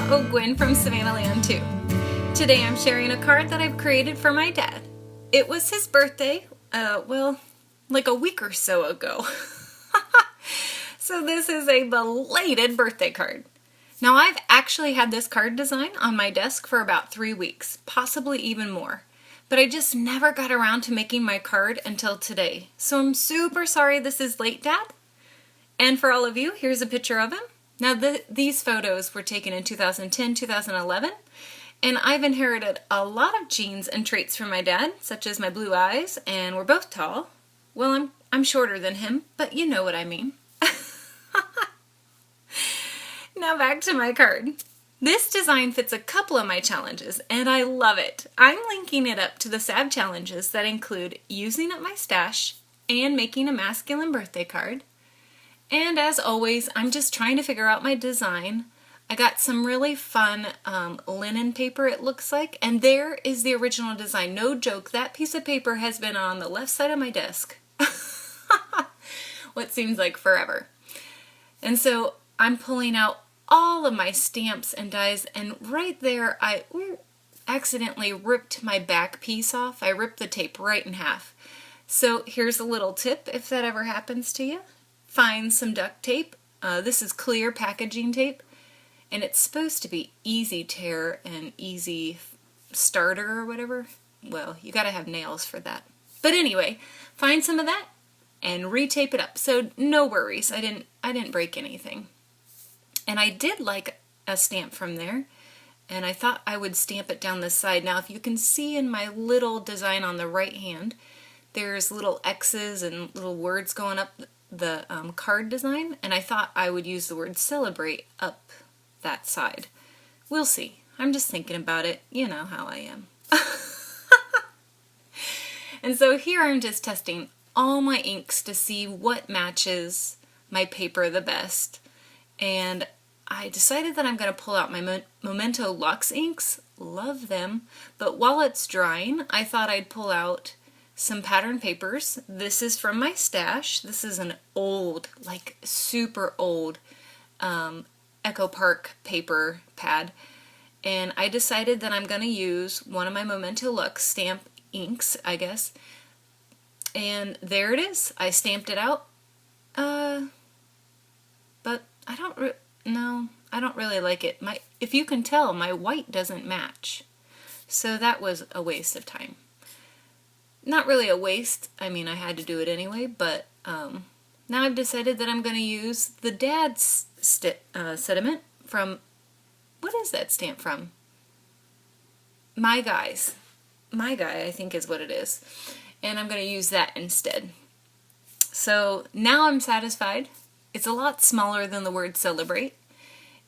Gwen from Savannah Land 2. Today I'm sharing a card that I've created for my dad. It was his birthday, well, like a week or so ago. So this is a belated birthday card. Now I've actually had this card design on my desk for about 3 weeks, possibly even more. But I just never got around to making my card until today. So I'm super sorry this is late, Dad. And for all of you, here's a picture of him. Now these photos were taken in 2010, 2011, and I've inherited a lot of genes and traits from my dad, such as my blue eyes, and we're both tall. Well, I'm shorter than him, but you know what I mean. Now back to my card. This design fits a couple of my challenges, and I love it. I'm linking it up to the Sav Challenges that include using up my stash and making a masculine birthday card. And as always, I'm just trying to figure out my design. I got some really fun linen paper, it looks like, and there is the original design. No joke, that piece of paper has been on the left side of my desk. What seems like forever. And so I'm pulling out all of my stamps and dies, and right there I accidentally ripped my back piece off. I ripped the tape right in half. So here's a little tip if that ever happens to you. Find some duct tape. This is clear packaging tape, and it's supposed to be easy tear and easy starter or whatever. Well, you gotta have nails for that. But anyway, find some of that and retape it up. So no worries, I didn't break anything. And I did like a stamp from there, and I thought I would stamp it down the side. Now if you can see in my little design on the right hand, there's little X's and little words going up the card design, and I thought I would use the word celebrate up that side. We'll see. I'm just thinking about it. You know how I am. And so here I'm just testing all my inks to see what matches my paper the best. And I decided that I'm going to pull out my Memento Luxe inks. Love them. But while it's drying, I thought I'd pull out some pattern papers. This is from my stash. This is an old, like super old Echo Park paper pad. And I decided that I'm going to use one of my Memento Luxe stamp inks, I guess. And there it is. I stamped it out. But I don't really like it. If you can tell, my white doesn't match. So that was a waste of time. Not really a waste, I mean I had to do it anyway, but now I've decided that I'm going to use the dad's sentiment from, what is that stamp from? My Guy, I think is what it is. And I'm going to use that instead. So now I'm satisfied. It's a lot smaller than the word celebrate.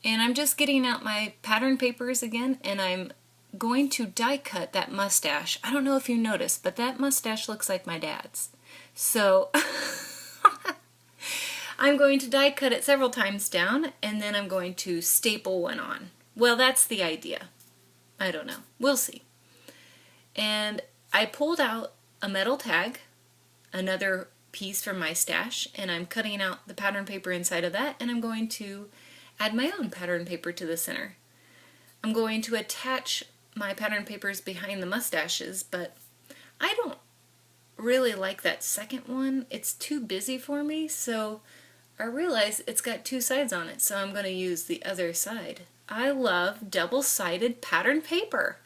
And I'm just getting out my pattern papers again, and I'm going to die cut that mustache. I don't know if you noticed, but that mustache looks like my dad's. So I'm going to die cut it several times down, and then I'm going to staple one on. Well, that's the idea. I don't know. We'll see. And I pulled out a metal tag, another piece from my stash, and I'm cutting out the pattern paper inside of that, and I'm going to add my own pattern paper to the center. I'm going to attach my pattern papers behind the mustaches, but I don't really like that second one. It's too busy for me, so I realize it's got two sides on it, so I'm going to use the other side. I love double-sided pattern paper.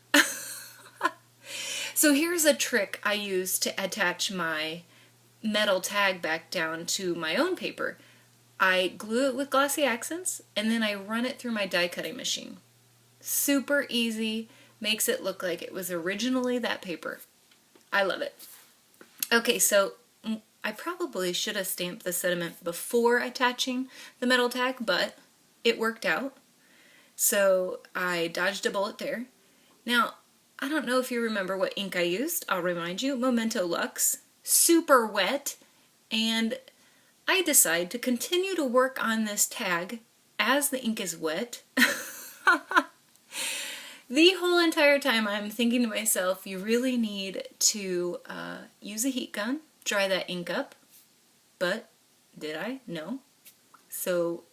So here's a trick I use to attach my metal tag back down to my own paper. I glue it with glossy accents, and then I run it through my die cutting machine. Super easy, makes it look like it was originally that paper. I love it. Okay, so I probably should have stamped the sentiment before attaching the metal tag, but it worked out. So I dodged a bullet there. Now, I don't know if you remember what ink I used. I'll remind you, Memento Luxe, super wet, and I decide to continue to work on this tag as the ink is wet. The whole entire time I'm thinking to myself, you really need to use a heat gun, dry that ink up. But did I? No. So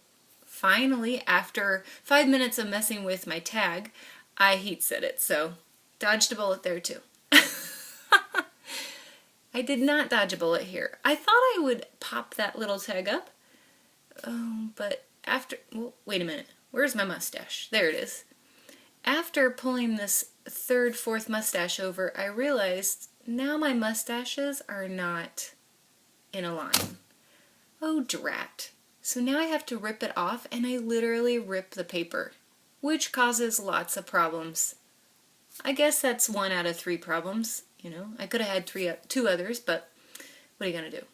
finally, after 5 minutes of messing with my tag, I heat set it, so dodged a bullet there too. I did not dodge a bullet here. I thought I would pop that little tag up, but after, well, wait a minute, where's my mustache? There it is. After pulling this third, fourth mustache over, I realized now my mustaches are not in a line. Oh, drat. So now I have to rip it off, and I literally rip the paper, which causes lots of problems. I guess that's 1 out of 3 problems. You know, I could have had 2 others, but what are you going to do?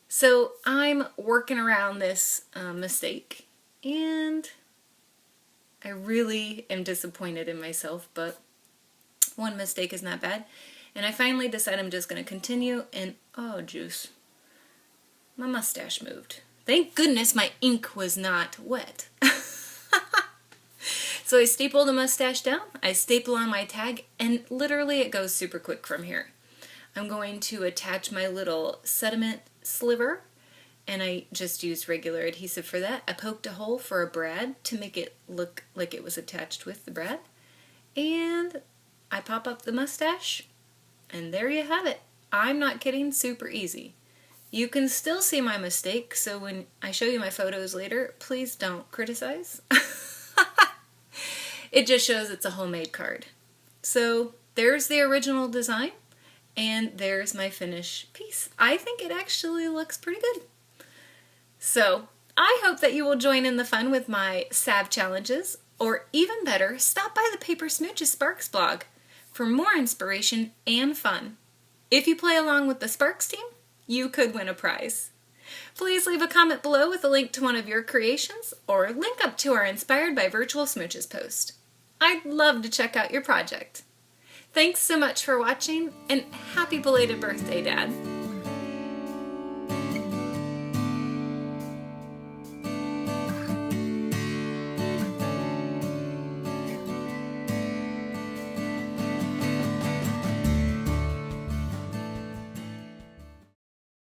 So I'm working around this mistake, and I really am disappointed in myself, but 1 mistake is not bad. And I finally decide I'm just going to continue, and oh, juice. My mustache moved. Thank goodness my ink was not wet. So I staple the mustache down, I staple on my tag, and literally it goes super quick from here. I'm going to attach my little sediment sliver, and I just used regular adhesive for that. I poked a hole for a brad to make it look like it was attached with the brad, and I pop up the mustache, and there you have it. I'm not kidding, super easy. You can still see my mistake, so when I show you my photos later, please don't criticize. It just shows it's a homemade card. So there's the original design, and there's my finished piece. I think it actually looks pretty good. So I hope that you will join in the fun with my Sav Challenges, or even better, stop by the Paper Smooches Sparks blog for more inspiration and fun. If you play along with the Sparks team, you could win a prize. Please leave a comment below with a link to one of your creations, or link up to our Inspired by Virtual Smooches post. I'd love to check out your project. Thanks so much for watching, and happy belated birthday, Dad.